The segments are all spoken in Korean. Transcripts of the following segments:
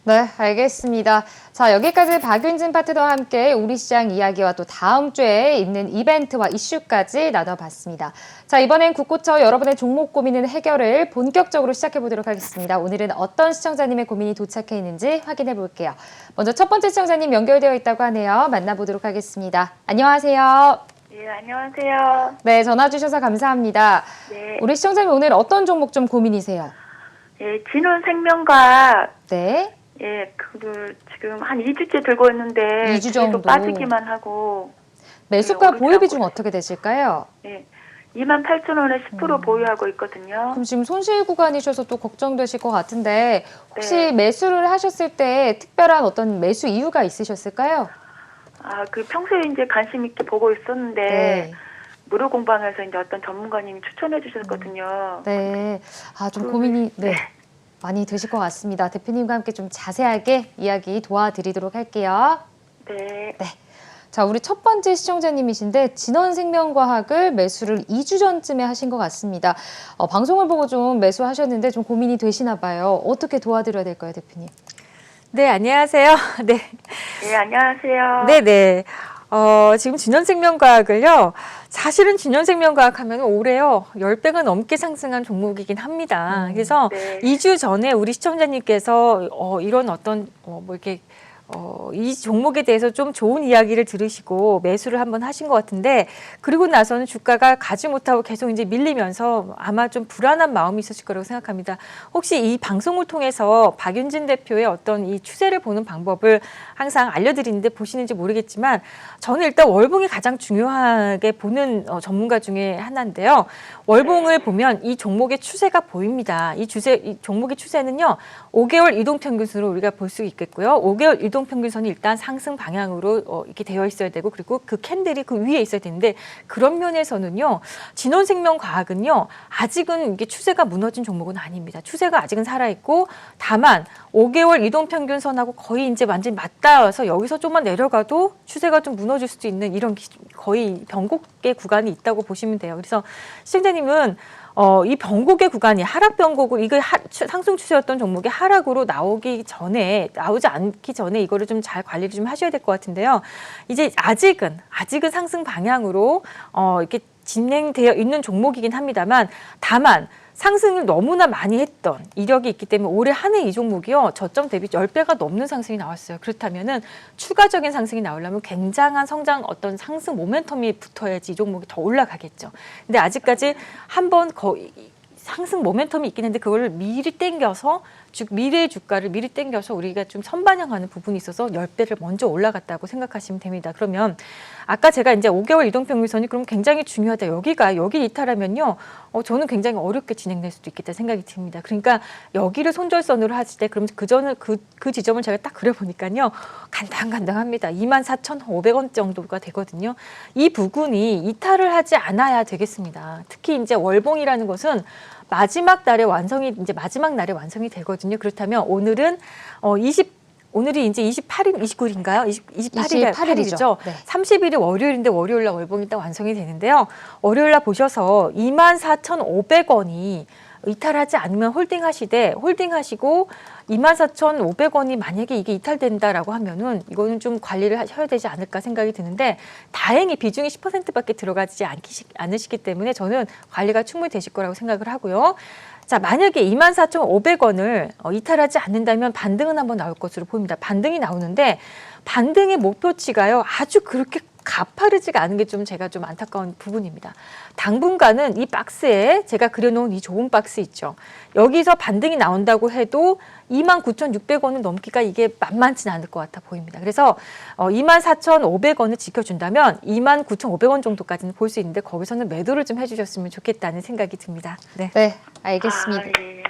네, 알겠습니다. 자, 여기까지 박윤진 파트너와 함께 우리 시장 이야기와 또 다음 주에 있는 이벤트와 이슈까지 나눠봤습니다. 자, 이번엔 국고처 여러분의 종목 고민은 해결을 본격적으로 시작해 보도록 하겠습니다. 오늘은 어떤 시청자님의 고민이 도착해 있는지 확인해 볼게요. 먼저 첫 번째 시청자님 연결되어 있다고 하네요. 만나보도록 하겠습니다. 안녕하세요. 네, 안녕하세요. 네, 전화 주셔서 감사합니다. 네. 우리 시청자님 오늘 어떤 종목 좀 고민이세요? 예, 진원생명과 네. 예, 그걸 지금 한 2주째 들고 있는데 2주 계속 정도. 빠지기만 하고 매수가 오르지 보유 않고 비중 어떻게 되실까요? 예. 28,000원에 10% 보유하고 있거든요. 그럼 지금 손실 구간이셔서 또 걱정되실 것 같은데 혹시 네. 매수를 하셨을 때 특별한 어떤 매수 이유가 있으셨을까요? 아, 그 평소에 이제 관심 있게 보고 있었는데 네. 무료 공방에서 이제 어떤 전문가님이 추천해 주셨거든요. 네. 아, 좀 그- 고민이 많이 되실 것 같습니다. 대표님과 함께 좀 자세하게 이야기 도와드리도록 할게요. 네. 자, 우리 첫 번째 시청자님이신데 진원생명과학을 매수를 2주 전쯤에 하신 것 같습니다. 방송을 보고 좀 매수하셨는데 좀 고민이 되시나 봐요. 어떻게 도와드려야 될까요, 대표님? 네, 안녕하세요. 네. 네, 안녕하세요. 네네. 지금 진원생명과학을요, 사실은 진원생명과학 하면 올해요, 10배가 넘게 상승한 종목이긴 합니다. 그래서 네. 2주 전에 우리 시청자님께서 이런 어떤, 이 종목에 대해서 좀 좋은 이야기를 들으시고 매수를 한번 하신 것 같은데, 그리고 나서는 주가가 가지 못하고 계속 이제 밀리면서 아마 좀 불안한 마음이 있으실 거라고 생각합니다. 혹시 이 방송을 통해서 박윤진 대표의 어떤 이 추세를 보는 방법을 항상 알려드리는데 보시는지 모르겠지만, 저는 일단 월봉이 가장 중요하게 보는 전문가 중에 하나인데요. 월봉을 보면 이 종목의 추세가 보입니다. 이 종목의 추세는요, 5개월 이동평균선으로 우리가 볼 수 있겠고요. 5개월 이동평균선이 일단 상승 방향으로 이렇게 되어 있어야 되고, 그리고 그 캔들이 그 위에 있어야 되는데, 그런 면에서는요, 진원생명과학은요, 아직은 이게 추세가 무너진 종목은 아닙니다. 추세가 아직은 살아있고, 다만 5개월 이동평균선하고 거의 이제 완전히 맞닿아서 여기서 좀만 내려가도 추세가 좀 무너질 수도 있는 이런 거의 변곡의 구간이 있다고 보시면 돼요. 그래서 시청자님은 이 변곡의 구간이 하락 변곡을 이거 상승 추세였던 종목이 하락으로 나오지 않기 전에 이거를 좀 잘 관리를 좀 하셔야 될 것 같은데요. 이제 아직은 상승 방향으로 이렇게 진행되어 있는 종목이긴 합니다만, 다만 상승을 너무나 많이 했던 이력이 있기 때문에 올해 한 해 이 종목이요, 저점 대비 10배가 넘는 상승이 나왔어요. 그렇다면은 추가적인 상승이 나오려면 굉장한 어떤 상승 모멘텀이 붙어야지 이 종목이 더 올라가겠죠. 근데 아직까지 한번 거의 상승 모멘텀이 있긴 한데 그걸 미리 땡겨서 미래의 주가를 미리 땡겨서 우리가 좀 선반영하는 부분이 있어서 10배를 먼저 올라갔다고 생각하시면 됩니다. 그러면 아까 제가 이제 5개월 이동평균선이 그럼 굉장히 중요하다. 여기 이탈하면요, 저는 굉장히 어렵게 진행될 수도 있겠다 생각이 듭니다. 그러니까 여기를 손절선으로 하실 때 그럼 그 지점을 제가 딱 그려보니까요, 간당간당합니다. 24,500원 정도가 되거든요. 이 부분이 이탈을 하지 않아야 되겠습니다. 특히 이제 월봉이라는 것은 마지막 날에 완성이 되거든요. 그렇다면 오늘은 오늘이 이제 29일인가요? 28일이죠. 네. 30일이 월요일인데 월요일 날 월봉이 딱 완성이 되는데요. 월요일 날 보셔서 24,500원이 이탈하지 않으면 홀딩하시고 24,500원이 만약에 이게 이탈된다라고 하면은 이거는 좀 관리를 하셔야 되지 않을까 생각이 드는데, 다행히 비중이 10%밖에 들어가지 않으시기 때문에 저는 관리가 충분히 되실 거라고 생각을 하고요. 자, 만약에 24,500원을 이탈하지 않는다면 반등은 한번 나올 것으로 보입니다. 반등이 나오는데 반등의 목표치가요, 아주 그렇게 가파르지가 않은 게 좀 제가 좀 안타까운 부분입니다. 당분간은 이 박스에 제가 그려놓은 이 좁은 박스 있죠. 여기서 반등이 나온다고 해도 29,600원을 넘기가 이게 만만치는 않을 것 같아 보입니다. 그래서 24,500원을 지켜준다면 29,500원 정도까지는 볼 수 있는데 거기서는 매도를 좀 해주셨으면 좋겠다는 생각이 듭니다. 네. 네, 알겠습니다. 아, 예.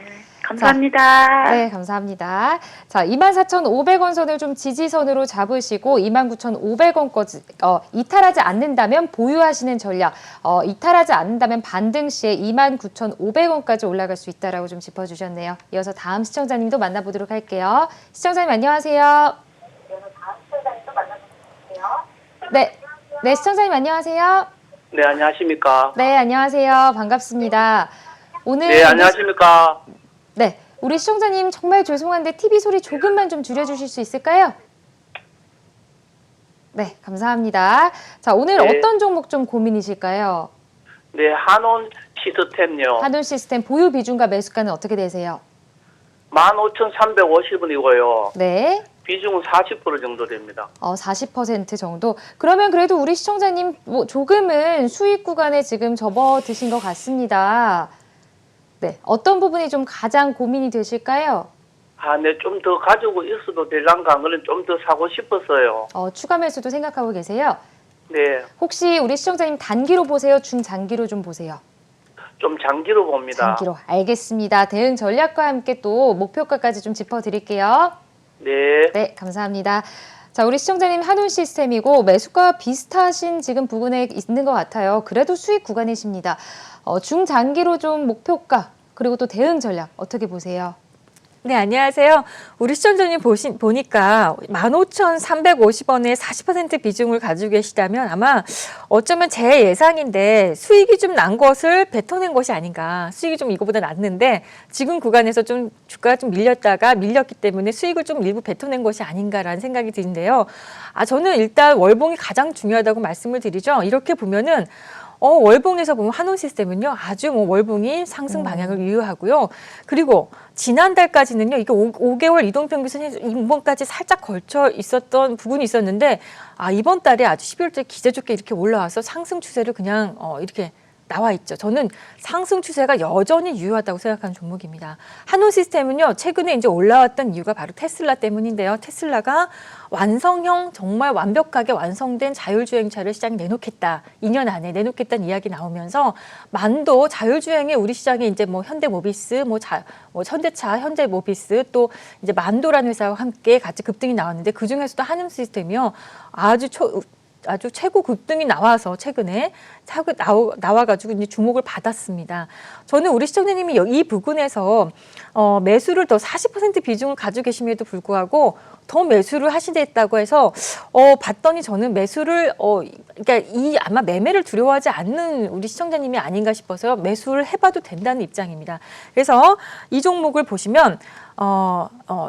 감사합니다. 네, 감사합니다. 자, 24,500원 선을 좀 지지선으로 잡으시고 29,500원까지 이탈하지 않는다면 보유하시는 전략, 이탈하지 않는다면 반등 시에 29,500원까지 올라갈 수 있다라고 좀 짚어주셨네요. 이어서 다음 시청자님도 만나보도록 할게요. 시청자님 안녕하세요. 네, 시청자님 안녕하세요. 네, 안녕하십니까. 네, 안녕하세요. 반갑습니다. 오늘 네, 안녕하십니까. 우리 시청자님 정말 죄송한데 TV 소리 조금만 좀 줄여주실 수 있을까요? 네, 감사합니다. 자, 오늘 네. 어떤 종목 좀 고민이실까요? 네, 한온 시스템요. 한돈 시스템 보유 비중과 매수가는 어떻게 되세요? 15,350원이고요. 네. 비중은 40% 정도 됩니다. 40% 정도. 그러면 그래도 우리 시청자님 뭐 조금은 수익 구간에 지금 접어드신 것 같습니다. 네, 어떤 부분이 좀 가장 고민이 되실까요? 아, 네, 좀 더 가지고 있어도 될란가 하는 좀 더 사고 싶었어요. 추가 매수도 생각하고 계세요? 네, 혹시 우리 시청자님 단기로 보세요? 중장기로 좀 보세요? 좀 장기로 봅니다. 장기로. 알겠습니다. 대응 전략과 함께 또 목표가까지 좀 짚어드릴게요. 네, 네, 감사합니다. 자, 우리 시청자님 한운 시스템이고 매수가 비슷하신 지금 부근에 있는 것 같아요. 그래도 수익 구간이십니다. 중장기로 좀 목표가 그리고 또 대응 전략 어떻게 보세요? 네, 안녕하세요. 우리 시청자님 보니까 15,350원에 40% 비중을 가지고 계시다면 아마 어쩌면 제 예상인데 수익이 좀 난 것을 뱉어낸 것이 아닌가. 수익이 좀 이거보다 났는데 지금 구간에서 좀 주가가 좀 밀렸기 때문에 수익을 좀 일부 뱉어낸 것이 아닌가라는 생각이 드는데요. 저는 일단 월봉이 가장 중요하다고 말씀을 드리죠. 이렇게 보면은 월봉에서 보면 한온 시스템은요, 아주 뭐 월봉이 상승 방향을 유효하고요. 그리고 지난달까지는요, 이게 5개월 이동평균선 이번까지 살짝 걸쳐 있었던 부분이 있었는데, 이번 달에 아주 12월째 기대 좋게 이렇게 올라와서 상승 추세를 그냥 이렇게 나와 있죠. 저는 상승 추세가 여전히 유효하다고 생각하는 종목입니다. 한온 시스템은요, 최근에 이제 올라왔던 이유가 바로 테슬라 때문인데요. 테슬라가 완성형 정말 완벽하게 완성된 자율주행차를 시장에 내놓겠다. 2년 안에 내놓겠다는 이야기 나오면서 만도 자율주행에 우리 시장에 이제 뭐 현대모비스, 현대차, 현대모비스 또 이제 만도라는 회사와 함께 같이 급등이 나왔는데 그 중에서도 한온 시스템이요. 아주 최고 급등이 나와서 최근에 나와가지고 이제 주목을 받았습니다. 저는 우리 시청자님이 이 부근에서 매수를 더 40% 비중을 가지고 계심에도 불구하고 더 매수를 하시겠다고 해서 봤더니 저는 매수를 그러니까 아마 매매를 두려워하지 않는 우리 시청자님이 아닌가 싶어서 매수를 해봐도 된다는 입장입니다. 그래서 이 종목을 보시면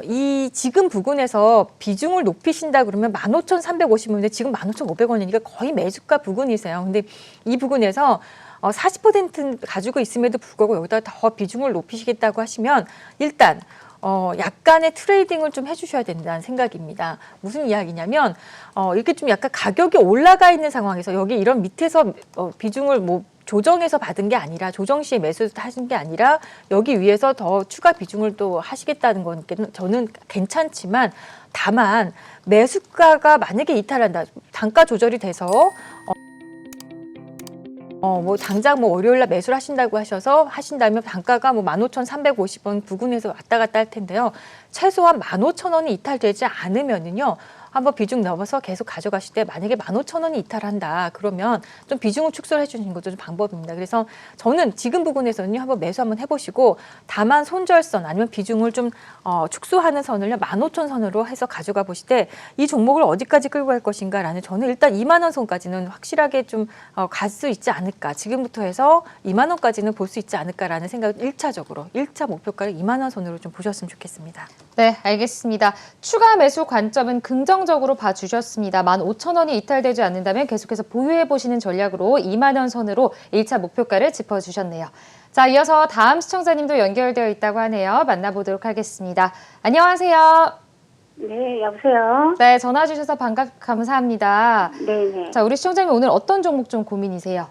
이 지금 부근에서 비중을 높이신다 그러면 15,350원인데 지금 15,500원이니까 거의 매수가 부근이세요. 근데 이 부근에서 40% 가지고 있음에도 불구하고 여기다 더 비중을 높이시겠다고 하시면 일단 약간의 트레이딩을 좀 해주셔야 된다는 생각입니다. 무슨 이야기냐면 이렇게 좀 약간 가격이 올라가 있는 상황에서 여기 이런 밑에서 비중을 뭐 조정해서 받은 게 아니라 조정 시에 매수 하신 게 아니라 여기 위에서 더 추가 비중을 또 하시겠다는 건 저는 괜찮지만 다만 매수가가 만약에 이탈한다 단가 조절이 돼서 뭐 당장 뭐 월요일날 매수를 하신다면 단가가 뭐 15,350원 부근에서 왔다 갔다 할 텐데요. 최소한 15,000원이 이탈되지 않으면은요. 한번 비중 넣어서 계속 가져가실 때 만약에 15,000원이 이탈한다 그러면 좀 비중을 축소를 해주시는 것도 좀 방법입니다. 그래서 저는 지금 부분에서는요 한번 매수 한번 해보시고 다만 손절선 아니면 비중을 좀 축소하는 선을요 15,000선으로 해서 가져가 보실 때 이 종목을 어디까지 끌고 갈 것인가라는 저는 일단 2만 원 선까지는 확실하게 좀 갈 수 있지 않을까 지금부터 해서 2만 원까지는 볼 수 있지 않을까라는 생각을 1차 목표가를 2만 원 선으로 좀 보셨으면 좋겠습니다. 네, 알겠습니다. 추가 매수 관점은 긍정적으로 봐주셨습니다. 15,000원이 이탈되지 않는다면 계속해서 보유해보시는 전략으로 2만 원 선으로 1차 목표가를 짚어주셨네요. 자, 이어서 다음 시청자님도 연결되어 있다고 하네요. 만나보도록 하겠습니다. 안녕하세요. 네, 여보세요. 네, 전화 주셔서 감사합니다. 네네. 자, 우리 시청자님 오늘 어떤 종목 좀 고민이세요?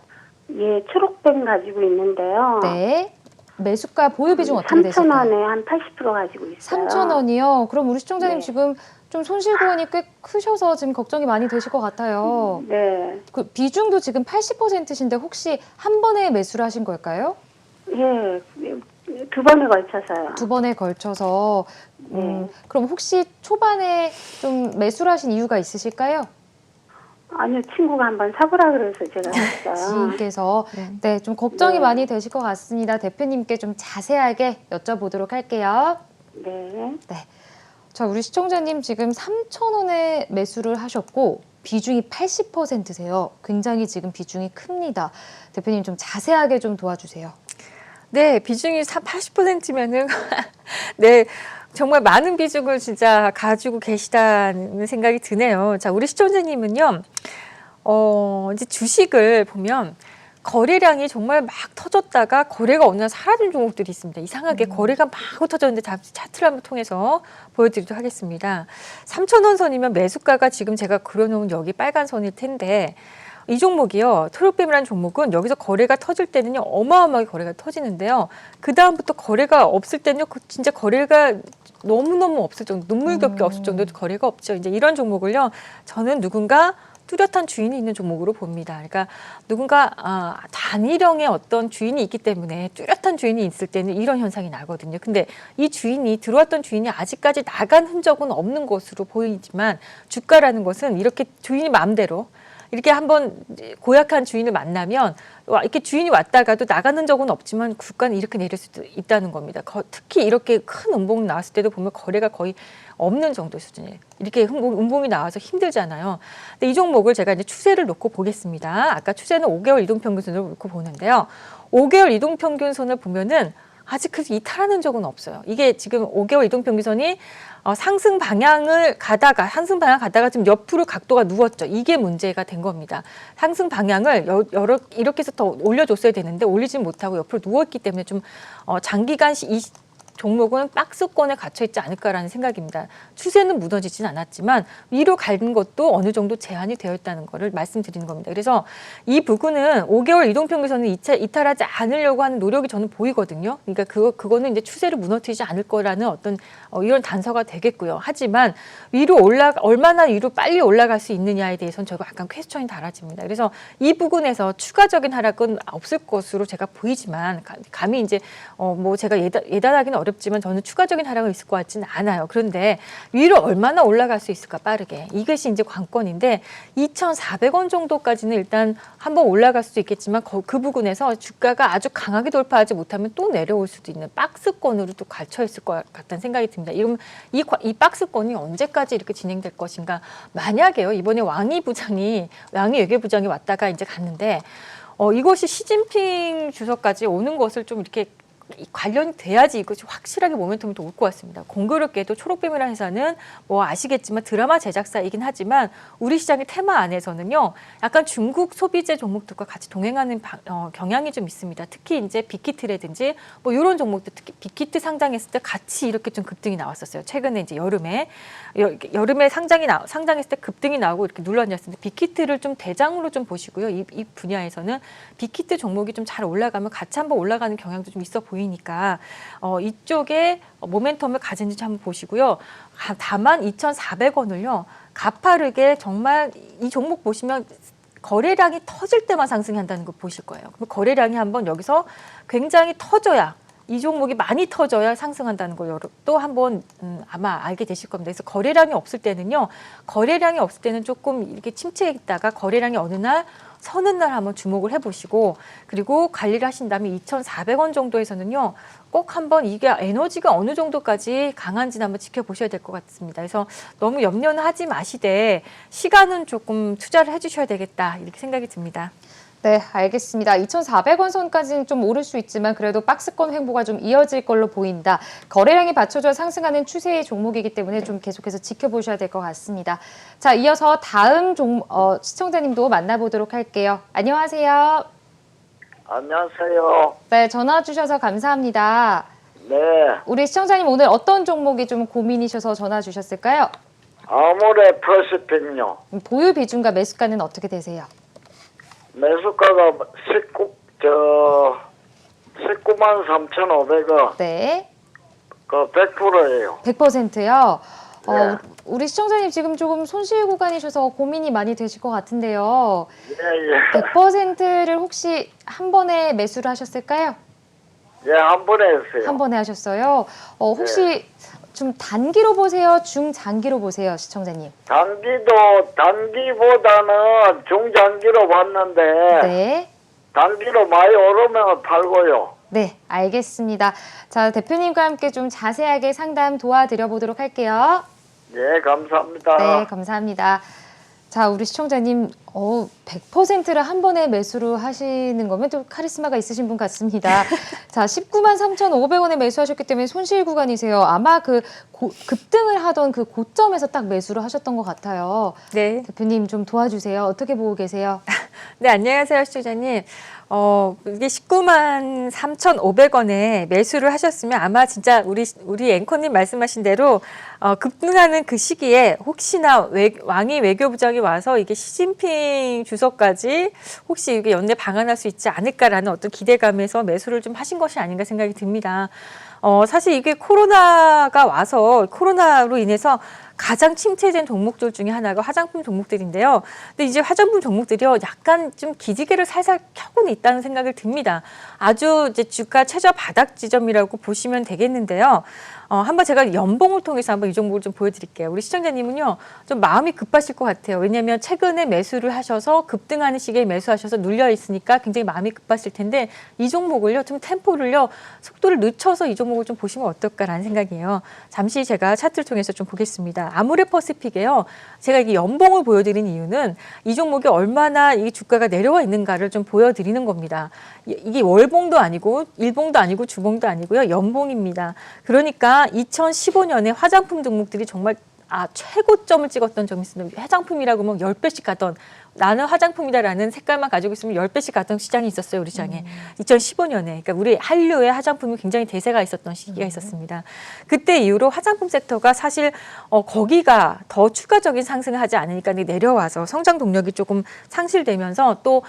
예, 초록뱀 가지고 있는데요. 네. 매수가 보유 비중 어떻게 되실까요? 3,000원에 한 80% 가지고 있어요. 3,000원이요? 그럼 우리 시청자님 네. 지금 좀 손실구원이 꽤 크셔서 지금 걱정이 많이 되실 것 같아요. 네. 그 비중도 지금 80%신데 혹시 한 번에 매수를 하신 걸까요? 예, 두 번에 걸쳐서요. 두 번에 걸쳐서. 네. 그럼 혹시 초반에 좀 매수를 하신 이유가 있으실까요? 아니요, 친구가 한번 사보라 그래서 제가 했어요. 지인께서 네, 좀 걱정이 네. 많이 되실 것 같습니다. 대표님께 좀 자세하게 여쭤보도록 할게요. 네. 네. 자, 우리 시청자님 지금 3,000원에 매수를 하셨고 비중이 80%세요. 굉장히 지금 비중이 큽니다. 대표님 좀 자세하게 좀 도와주세요. 네, 비중이 80%면은 네, 정말 많은 비중을 진짜 가지고 계시다는 생각이 드네요. 자, 우리 시청자님은요, 이제 주식을 보면 거래량이 정말 막 터졌다가 거래가 어느 날 사라진 종목들이 있습니다. 이상하게 거래가 막 터졌는데 차트를 한번 통해서 보여드리도록 하겠습니다. 3,000원 선이면 매수가가 지금 제가 그려놓은 여기 빨간 선일 텐데 이 종목이요. 트롯뱀이라는 종목은 여기서 거래가 터질 때는요. 어마어마하게 거래가 터지는데요. 그 다음부터 거래가 없을 때는요. 진짜 거래가 너무너무 없을 정도, 눈물겹게 없을 정도로 거래가 없죠. 이제 이런 종목을요. 저는 누군가 뚜렷한 주인이 있는 종목으로 봅니다. 그러니까 누군가 단일형의 어떤 주인이 있기 때문에 뚜렷한 주인이 있을 때는 이런 현상이 나거든요. 근데 이 주인이 들어왔던 주인이 아직까지 나간 흔적은 없는 것으로 보이지만 주가라는 것은 이렇게 주인이 마음대로 이렇게 한번 고약한 주인을 만나면 이렇게 주인이 왔다가도 나가는 적은 없지만 주가는 이렇게 내릴 수도 있다는 겁니다. 특히 이렇게 큰 음봉 나왔을 때도 보면 거래가 거의 없는 정도 수준이에요. 이렇게 음봉이 나와서 힘들잖아요. 근데 이 종목을 제가 이제 추세를 놓고 보겠습니다. 아까 추세는 5개월 이동평균선을 놓고 보는데요. 5개월 이동평균선을 보면은 아직 그 이탈하는 적은 없어요. 이게 지금 5개월 이동평균선이 상승 방향을 가다가 지금 옆으로 각도가 누웠죠. 이게 문제가 된 겁니다. 상승 방향을 이렇게 해서 더 올려줬어야 되는데 올리지 못하고 옆으로 누웠기 때문에 좀 장기간 이 종목은 박스권에 갇혀 있지 않을까라는 생각입니다. 추세는 무너지진 않았지만 위로 가는 것도 어느 정도 제한이 되어 있다는 것을 말씀드리는 겁니다. 그래서 이 부분은 5개월 이동평균선을 이탈하지 않으려고 하는 노력이 저는 보이거든요. 그러니까 그거는 이제 추세를 무너뜨리지 않을 거라는 어떤 이런 단서가 되겠고요. 하지만 얼마나 위로 빨리 올라갈 수 있느냐에 대해서는 저희가 약간 퀘스천이 달아집니다. 그래서 이 부분에서 추가적인 하락은 없을 것으로 제가 보이지만 감히 이제 뭐 제가 예단하기는 어렵지만 저는 추가적인 하락은 있을 것 같지는 않아요. 그런데 위로 얼마나 올라갈 수 있을까 빠르게 이것이 이제 관건인데 2,400원 정도까지는 일단 한번 올라갈 수도 있겠지만 그 부분에서 주가가 아주 강하게 돌파하지 못하면 또 내려올 수도 있는 박스권으로 또 갇혀 있을 것 같다는 생각이 듭니다. 이러면 이 박스권이 언제까지 이렇게 진행될 것인가? 만약에요 이번에 왕이 외교부장이 왔다가 이제 갔는데 이것이 시진핑 주석까지 오는 것을 좀 이렇게 관련이 돼야지 이것이 확실하게 모멘텀이 올 것 같습니다. 공교롭게도 초록뱀이라는 회사는 뭐 아시겠지만 드라마 제작사이긴 하지만 우리 시장의 테마 안에서는요, 약간 중국 소비재 종목들과 같이 동행하는 경향이 좀 있습니다. 특히 이제 빅히트라든지 뭐 이런 종목들, 특히 빅히트 상장했을 때 같이 이렇게 좀 급등이 나왔었어요. 최근에 이제 여름에 상장했을 때 급등이 나오고 이렇게 눌러앉았는데 빅히트를 좀 대장으로 좀 보시고요. 이 분야에서는 빅히트 종목이 좀 잘 올라가면 같이 한번 올라가는 경향도 좀 있어 보이니까 이쪽에 모멘텀을 가진지 한번 보시고요. 다만 2,400원을요. 가파르게 정말 이 종목 보시면 거래량이 터질 때만 상승한다는 거 보실 거예요. 그럼 거래량이 한번 여기서 굉장히 터져야 이 종목이 많이 터져야 상승한다는 걸 또 한번 아마 알게 되실 겁니다. 그래서 거래량이 없을 때는 조금 이렇게 침체했다가 거래량이 어느 날 서는 날 한번 주목을 해보시고 그리고 관리를 하신다면 2,400원 정도에서는요. 꼭 한번 이게 에너지가 어느 정도까지 강한지 한번 지켜보셔야 될 것 같습니다. 그래서 너무 염려는 하지 마시되 시간은 조금 투자를 해주셔야 되겠다 이렇게 생각이 듭니다. 네, 알겠습니다. 2,400원 선까지는 좀 오를 수 있지만 그래도 박스권 횡보가 좀 이어질 걸로 보인다. 거래량이 받쳐져 상승하는 추세의 종목이기 때문에 좀 계속해서 지켜보셔야 될 것 같습니다. 자, 이어서 다음 시청자님도 만나보도록 할게요. 안녕하세요. 안녕하세요. 네, 전화 주셔서 감사합니다. 네. 우리 시청자님 오늘 어떤 종목이 좀 고민이셔서 전화 주셨을까요? 아모레 프로스펙요. 보유 비중과 매수가는 어떻게 되세요? 매수가가 19만 3,500원. 네. 그 100%예요. 100%요? 네. 우리 시청자님 지금 조금 손실 구간이셔서 고민이 많이 되실 것 같은데요. 예. 100%를 혹시 한 번에 매수를 하셨을까요? 예, 한 번에 했어요. 한 번에 하셨어요. 혹시 좀 단기로 보세요? 중장기로 보세요, 시청자님? 단기보다는 중장기로 봤는데 네. 단기로 많이 오르면 팔고요. 네, 알겠습니다. 자, 대표님과 함께 좀 자세하게 상담 도와드려 보도록 할게요. 예, 감사합니다. 네, 감사합니다. 자, 우리 시청자님, 100%를 한 번에 매수를 하시는 거면 또 카리스마가 있으신 분 같습니다. 자, 19만 3,500원에 매수하셨기 때문에 손실 구간이세요. 아마 급등을 하던 그 고점에서 딱 매수를 하셨던 것 같아요. 네. 대표님 좀 도와주세요. 어떻게 보고 계세요? 네, 안녕하세요, 시청자님. 이게 19만 3,500원에 매수를 하셨으면 아마 진짜 우리 앵커님 말씀하신 대로 급등하는 그 시기에 혹시나 왕이 외교부장이 와서 이게 시진핑 주석까지 혹시 이게 연내 방한할 수 있지 않을까라는 어떤 기대감에서 매수를 좀 하신 것이 아닌가 생각이 듭니다. 사실 이게 코로나가 와서 코로나로 인해서 가장 침체된 종목들 중에 하나가 화장품 종목들인데요. 근데 이제 화장품 종목들이요, 약간 좀 기지개를 살살 켜고는 있다는 생각이 듭니다. 아주 이제 주가 최저 바닥 지점이라고 보시면 되겠는데요. 한번 제가 연봉을 통해서 한번 이 종목을 좀 보여드릴게요. 우리 시청자님은요, 좀 마음이 급하실 것 같아요. 왜냐하면 최근에 매수를 하셔서 급등하는 시기에 매수하셔서 눌려 있으니까 굉장히 마음이 급하실 텐데 이 종목을요, 좀 템포를요, 속도를 늦춰서 이 종목을 좀 보시면 어떨까라는 생각이에요. 잠시 제가 차트를 통해서 좀 보겠습니다. 아모레퍼시픽에요, 제가 이게 연봉을 보여드린 이유는 이 종목이 얼마나 이 주가가 내려와 있는가를 좀 보여드리는 겁니다. 이게 월봉도 아니고 일봉도 아니고 주봉도 아니고요, 연봉입니다. 그러니까 2015년에 화장품 종목들이 정말 최고점을 찍었던 점이 있습니다. 화장품이라고 하면 10배씩 가던, 나는 화장품이다라는 색깔만 가지고 있으면 10배씩 갔던 시장이 있었어요, 우리 시장에. 2015년에. 그러니까 우리 한류의 화장품이 굉장히 대세가 있었던 시기가 있었습니다. 그때 이후로 화장품 섹터가 사실 거기가 더 추가적인 상승을 하지 않으니까 내려와서 성장 동력이 조금 상실되면서 또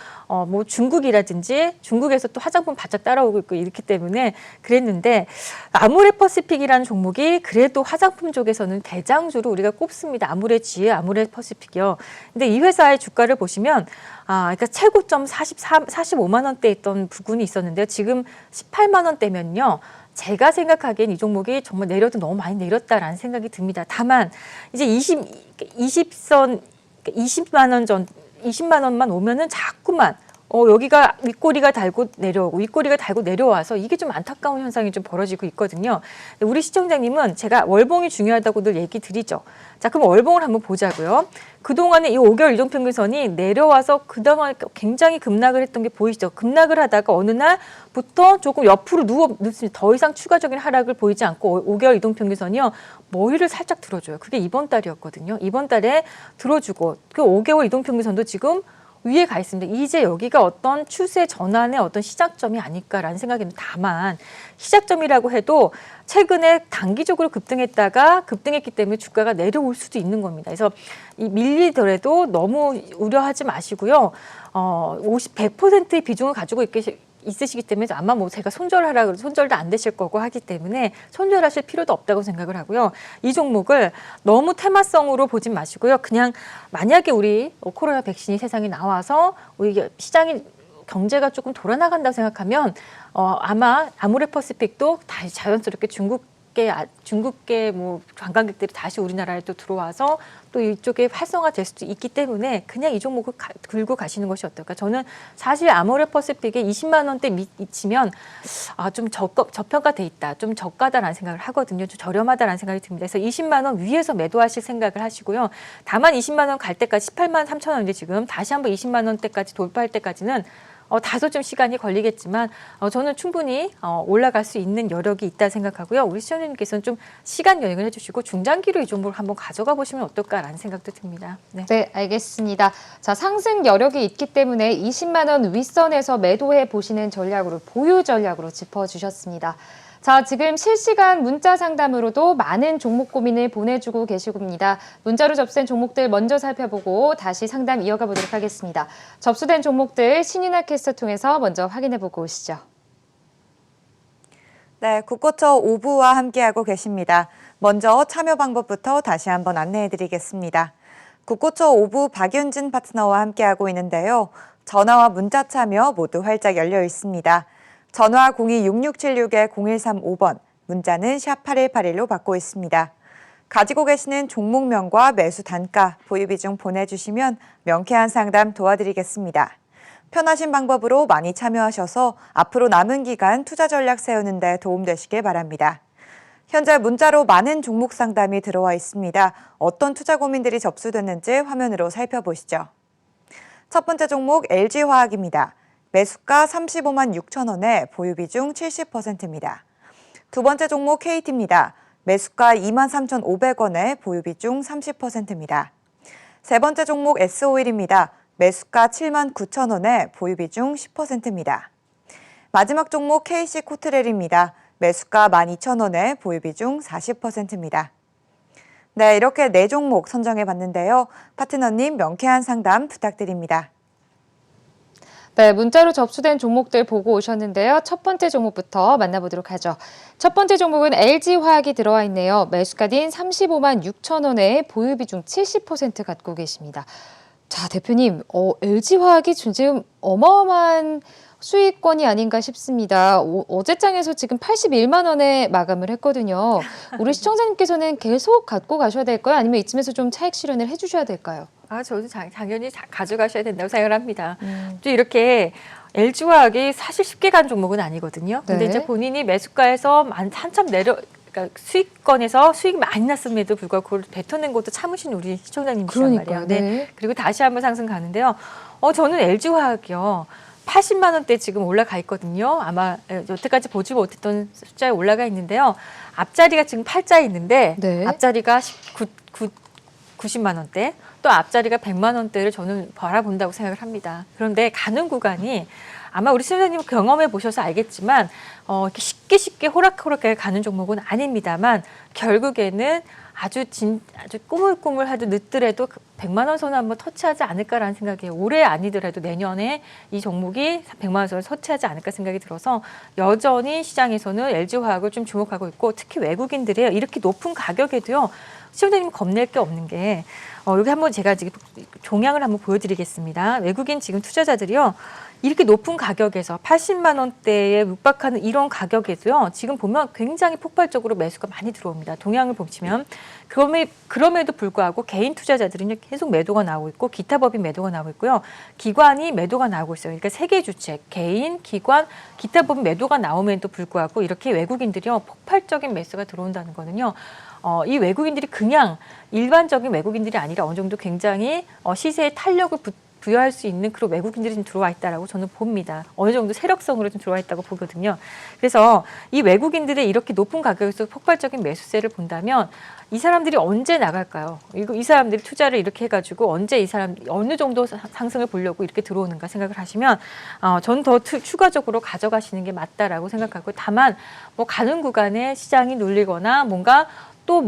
뭐 중국에서 또 화장품 바짝 따라오고 있고 이렇기 때문에 그랬는데, 아모레퍼시픽이라는 종목이 그래도 화장품 쪽에서는 대장주로 우리가 꼽습니다. 아모레G에 아모레퍼시픽이요. 근데 이 회사의 주가를 보시면 그러니까 최고점 45만 원대 있던 부분이 있었는데요. 지금 18만 원대면요, 제가 생각하기엔 이 종목이 정말 내려도 너무 많이 내렸다라는 생각이 듭니다. 다만 이제 20만 원만 오면은 자꾸만 여기가 윗꼬리가 달고 내려오고 윗꼬리가 달고 내려와서 이게 좀 안타까운 현상이 좀 벌어지고 있거든요. 우리 시청자님은 제가 월봉이 중요하다고 늘 얘기 드리죠. 자, 그럼 월봉을 한번 보자고요. 그동안에 이 5개월 이동평균선이 내려와서 그동안 굉장히 급락을 했던 게 보이시죠? 급락을 하다가 어느 날부터 조금 옆으로 눕습니다. 더 이상 추가적인 하락을 보이지 않고 5개월 이동평균선이요, 머리를 살짝 들어줘요. 그게 이번 달이었거든요. 이번 달에 들어주고 그 5개월 이동평균선도 지금 위에 가 있습니다. 이제 여기가 어떤 추세 전환의 어떤 시작점이 아닐까라는 생각이 듭니다. 다만 시작점이라고 해도 최근에 단기적으로 급등했기 때문에 주가가 내려올 수도 있는 겁니다. 그래서 이 밀리더라도 너무 우려하지 마시고요. 100%의 비중을 가지고 있으시기 때문에 아마 뭐 제가 손절도 안 되실 거고 하기 때문에 손절하실 필요도 없다고 생각을 하고요. 이 종목을 너무 테마성으로 보진 마시고요. 그냥 만약에 우리 코로나 백신이 세상에 나와서 우리 경제가 조금 돌아나간다고 생각하면 아마 아모레퍼시픽도 다시 자연스럽게 중국계 뭐 관광객들이 다시 우리나라에 또 들어와서 또 이쪽에 활성화될 수도 있기 때문에 그냥 이 종목을 들고 가시는 것이 어떨까. 저는 사실 아모레퍼시픽에 20만 원대 미치면 좀 저평가돼 있다, 좀 저가다라는 생각을 하거든요. 좀 저렴하다라는 생각이 듭니다. 그래서 20만 원 위에서 매도하실 생각을 하시고요. 다만 20만 원 갈 때까지 18만 3천 원인데 지금 다시 한번 20만 원대까지 돌파할 때까지는 다소 좀 시간이 걸리겠지만 저는 충분히 올라갈 수 있는 여력이 있다 생각하고요. 우리 시청자님께서는 좀 시간 여행을 해주시고 중장기로 이 종목을 한번 가져가 보시면 어떨까라는 생각도 듭니다. 네. 네, 알겠습니다. 자, 상승 여력이 있기 때문에 20만 원 윗선에서 매도해 보시는 전략으로, 보유 전략으로 짚어주셨습니다. 자, 지금 실시간 문자 상담으로도 많은 종목 고민을 보내주고 계시고입니다. 문자로 접수된 종목들 먼저 살펴보고 다시 상담 이어가 보도록 하겠습니다. 접수된 종목들 신윤아 캐스터 통해서 먼저 확인해보고 오시죠. 네, 국고처 5부와 함께하고 계십니다. 먼저 참여 방법부터 다시 한번 안내해드리겠습니다. 국고처 5부 박윤진 파트너와 함께하고 있는데요. 전화와 문자 참여 모두 활짝 열려 있습니다. 전화 02-6676-0135번, 문자는 샵 8181로 받고 있습니다. 가지고 계시는 종목명과 매수 단가, 보유 비중 보내주시면 명쾌한 상담 도와드리겠습니다. 편하신 방법으로 많이 참여하셔서 앞으로 남은 기간 투자 전략 세우는 데 도움되시길 바랍니다. 현재 문자로 많은 종목 상담이 들어와 있습니다. 어떤 투자 고민들이 접수됐는지 화면으로 살펴보시죠. 첫 번째 종목 LG화학입니다. 매수가 35만 6천 원에 보유 비중 70%입니다. 두 번째 종목 KT입니다. 매수가 23,500원에 보유 비중 30%입니다. 세 번째 종목 S오일입니다. 매수가 7만 9천 원에 보유 비중 10%입니다. 마지막 종목 KC코트렐입니다. 매수가 12,000원에 보유 비중 40%입니다. 네, 이렇게 4종목 선정해 봤는데요. 파트너님 명쾌한 상담 부탁드립니다. 네, 문자로 접수된 종목들 보고 오셨는데요. 첫 번째 종목부터 만나보도록 하죠. 첫 번째 종목은 LG화학이 들어와 있네요. 매수가인 35만 6천 원에 보유 비중 70% 갖고 계십니다. 자, 대표님, LG화학이 지금 어마어마한 수익권이 아닌가 싶습니다. 어제장에서 지금 81만 원에 마감을 했거든요. 우리 시청자님께서는 계속 갖고 가셔야 될까요? 아니면 이쯤에서 좀 차익 실현을 해주셔야 될까요? 저도 당연히 가져가셔야 된다고 생각을 합니다. 또 이렇게 LG화학이 사실 쉽게 간 종목은 아니거든요. 근데 네. 이제 본인이 매수가에서 한참 그러니까 수익권에서 수익이 많이 났음에도 불구하고 그걸 뱉어낸 것도 참으신 우리 시청자님이시란 말이에요. 네. 그리고 다시 한번 상승 가는데요. 저는 LG화학이요. 80만 원대 지금 올라가 있거든요. 아마 여태까지 보지 못했던 숫자에 올라가 있는데요. 앞자리가 지금 8자에 있는데 네. 앞자리가 90만 원대, 또 앞자리가 100만 원대를 저는 바라본다고 생각을 합니다. 그런데 가는 구간이 아마 우리 시청자님 경험해 보셔서 알겠지만 이렇게 쉽게 호락호락하게 가는 종목은 아닙니다만 결국에는 아주 꾸물꾸물하도 늦더라도 100만 원 선을 한번 터치하지 않을까라는 생각이에요. 올해 아니더라도 내년에 이 종목이 100만 원 선을 터치하지 않을까 생각이 들어서 여전히 시장에서는 LG화학을 좀 주목하고 있고 특히 외국인들이 이렇게 높은 가격에도요. 시청자님 겁낼 게 없는 게 여기 한번 제가 지금 종양을 한번 보여드리겠습니다. 외국인 지금 투자자들이요. 이렇게 높은 가격에서 80만 원대에 육박하는 이런 가격에도요. 지금 보면 굉장히 폭발적으로 매수가 많이 들어옵니다. 동향을 보시면 그럼에도 불구하고 개인 투자자들은 계속 매도가 나오고 있고 기타 법인 매도가 나오고 있고요. 기관이 매도가 나오고 있어요. 그러니까 세 개 주책, 개인, 기관, 기타 법인 매도가 나옴에도 불구하고 이렇게 외국인들이요. 폭발적인 매수가 들어온다는 거는요. 이 외국인들이 그냥 일반적인 외국인들이 아니라 어느 정도 굉장히 시세에 탄력을 부여할 수 있는 그런 외국인들이 좀 들어와 있다라고 저는 봅니다. 어느 정도 세력성으로 좀 들어와 있다고 보거든요. 그래서 이 외국인들의 이렇게 높은 가격에서 폭발적인 매수세를 본다면 이 사람들이 언제 나갈까요? 이 사람들이 투자를 이렇게 해가지고 언제 이 사람 어느 정도 상승을 보려고 이렇게 들어오는가 생각을 하시면 저는 더 추가적으로 가져가시는 게 맞다라고 생각하고 다만 뭐 가는 구간에 시장이 눌리거나 뭔가 또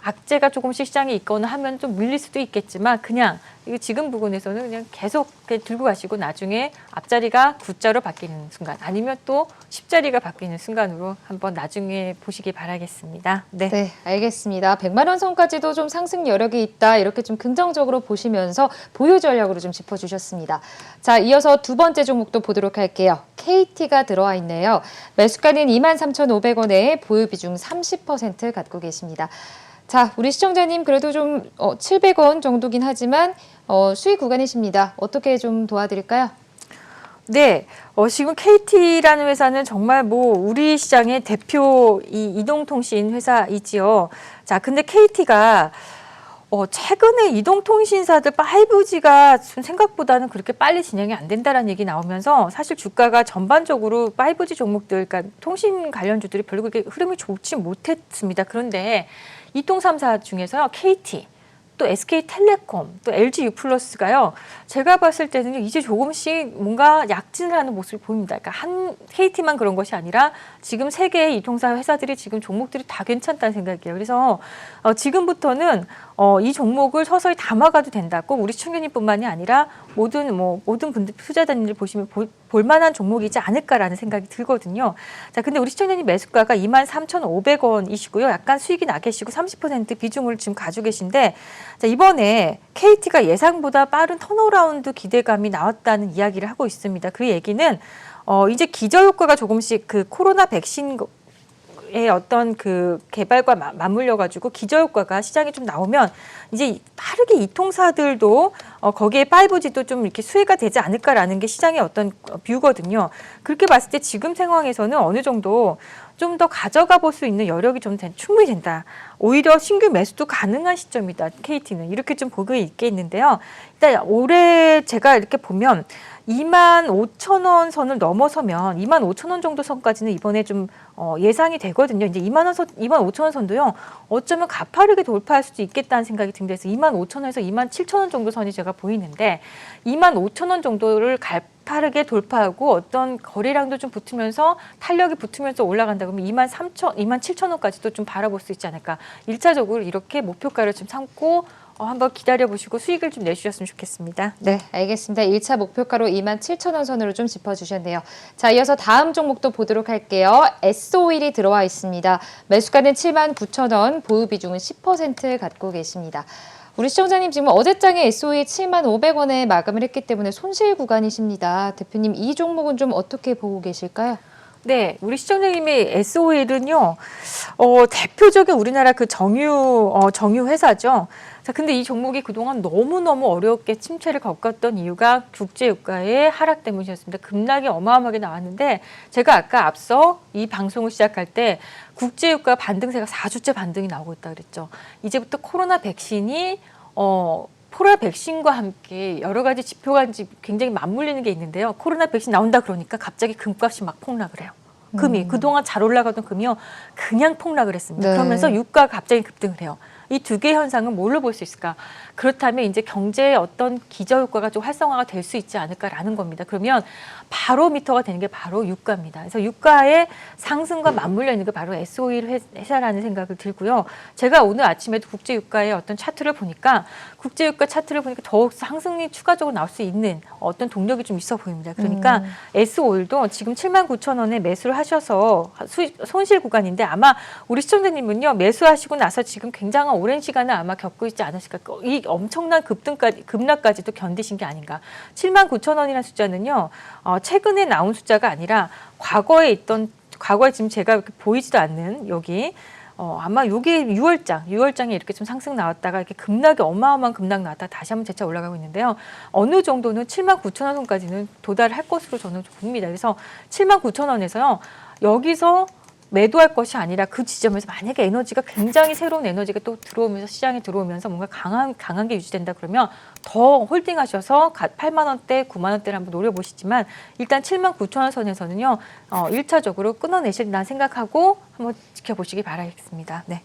악재가 조금씩 시장에 있거나 하면 좀 밀릴 수도 있겠지만 그냥 이거 지금 부분에서는 그냥 계속 들고 가시고 나중에 앞자리가 9자로 바뀌는 순간 아니면 또 10자리가 바뀌는 순간으로 한번 나중에 보시기 바라겠습니다. 네. 네, 알겠습니다. 100만 원 선까지도 좀 상승 여력이 있다. 이렇게 좀 긍정적으로 보시면서 보유 전략으로 좀 짚어주셨습니다. 자, 이어서 두 번째 종목도 보도록 할게요. KT가 들어와 있네요. 매수가는 23,500원에 보유 비중 30% 갖고 계십니다. 자, 우리 시청자님 그래도 좀 700원 정도긴 하지만 수익 구간이십니다. 어떻게 좀 도와드릴까요? 네, 지금 KT라는 회사는 정말 우리 시장의 대표 이동통신 회사이지요. 자, 근데 KT가 최근에 이동통신사들 5G가 생각보다는 그렇게 빨리 진행이 안 된다라는 얘기 나오면서 사실 주가가 전반적으로 5G 종목들, 그러니까 통신 관련주들이 별로 그렇게 흐름이 좋지 못했습니다. 그런데 이동 3사 중에서요, KT, 또 SK텔레콤, 또 LG유플러스가요. 제가 봤을 때는 이제 조금씩 뭔가 약진을 하는 모습을 보입니다. 그러니까 한 KT만 그런 것이 아니라 지금 세 개의 이통사 회사들이 지금 종목들이 다 괜찮다는 생각이에요. 그래서 지금부터는 이 종목을 서서히 담아가도 된다. 꼭 우리 시청자님뿐만이 아니라 모든 분들 투자자님들 보시면 볼만한 종목이지 않을까라는 생각이 들거든요. 자, 근데 우리 시청자님 매수가가 23,500원이시고요. 약간 수익이 나 계시고 30% 비중을 지금 가지고 계신데 자, 이번에 KT가 예상보다 빠른 턴어라운드 기대감이 나왔다는 이야기를 하고 있습니다. 그 얘기는 이제 기저효과가 조금씩 그 코로나 백신 의 어떤 그 개발과 맞물려 가지고 기저효과가 시장에 좀 나오면 이제 빠르게 이통사들도 거기에 5G도 좀 이렇게 수혜가 되지 않을까라는 게 시장의 어떤 뷰거든요. 그렇게 봤을 때 지금 상황에서는 어느 정도 좀 더 가져가 볼 수 있는 여력이 좀 충분히 된다. 오히려 신규 매수도 가능한 시점이다. KT는 이렇게 좀 보고 있겠는데요. 일단 올해 제가 이렇게 보면 25,000원 선을 넘어서면 25,000원 정도 선까지는 이번에 좀 예상이 되거든요. 이제 25,000원 선도요. 어쩌면 가파르게 돌파할 수도 있겠다는 생각이 듭니다. 그래서 25,000원에서 27,000원 정도 선이 제가 보이는데 25,000원 정도를 가파르게 돌파하고 어떤 거래량도 좀 붙으면서 탄력이 붙으면서 올라간다 그러면 27,000원까지도 좀 바라볼 수 있지 않을까. 1차적으로 이렇게 목표가를 좀 삼고 한번 기다려보시고 수익을 좀 내주셨으면 좋겠습니다. 네, 알겠습니다. 1차 목표가로 27,000원 선으로 좀 짚어주셨네요. 자, 이어서 다음 종목도 보도록 할게요. S-오일이 들어와 있습니다. 매수가는 79,000원, 보유 비중은 10% 갖고 계십니다. 우리 시청자님 지금 어제장에 S-오일 75,500원에 마감을 했기 때문에 손실 구간이십니다. 대표님, 이 종목은 좀 어떻게 보고 계실까요? 네, 우리 시청자님의 S-오일은요, 대표적인 우리나라 그 정유 회사죠. 자, 근데 이 종목이 그동안 너무너무 어렵게 침체를 겪었던 이유가 국제유가의 하락 때문이었습니다. 급락이 어마어마하게 나왔는데 제가 아까 앞서 이 방송을 시작할 때 국제유가 반등세가 4주째 반등이 나오고 있다 그랬죠. 이제부터 코로나 백신과 함께 여러 가지 지표가 굉장히 맞물리는 게 있는데요. 코로나 백신 나온다 그러니까 갑자기 금값이 막 폭락을 해요. 금이 그동안 잘 올라가던 금이요 그냥 폭락을 했습니다. 네. 그러면서 유가가 갑자기 급등을 해요. 이 두 개의 현상은 뭘로 볼 수 있을까? 그렇다면 이제 경제의 어떤 기저효과가 좀 활성화가 될 수 있지 않을까라는 겁니다. 그러면 바로미터가 되는 게 바로 유가입니다. 그래서 유가의 상승과 맞물려 있는 게 바로 S-오일 회사라는 생각을 들고요. 제가 오늘 아침에도 국제유가의 어떤 차트를 보니까 국제유가 차트를 보니까 더욱 상승이 추가적으로 나올 수 있는 어떤 동력이 좀 있어 보입니다. 그러니까 S-오일도 지금 79,000원에 매수를 하셔서 손실 구간인데 아마 우리 시청자님은요 매수하시고 나서 지금 굉장한 오랜 시간을 아마 겪고 있지 않으실까. 이 엄청난 급락까지도 견디신 게 아닌가. 79,000원이라는 숫자는요 최근에 나온 숫자가 아니라 과거에 지금 제가 이렇게 보이지도 않는 여기 아마 이게 6월장에 이렇게 좀 상승 나왔다가 이렇게 어마어마한 급락 나왔다가 다시 한번 재차 올라가고 있는데요. 어느 정도는 79,000원 선까지는 도달할 것으로 저는 봅니다. 그래서 79,000원에서요. 여기서 매도할 것이 아니라 그 지점에서 만약에 에너지가 굉장히 새로운 에너지가 또 들어오면서 시장에 들어오면서 뭔가 강한 게 유지된다 그러면 더 홀딩하셔서 8만 원대, 9만 원대를 한번 노려보시지만 일단 79,000원 선에서는요 1차적으로 끊어내신다는 생각하고 한번 지켜보시기 바라겠습니다. 네.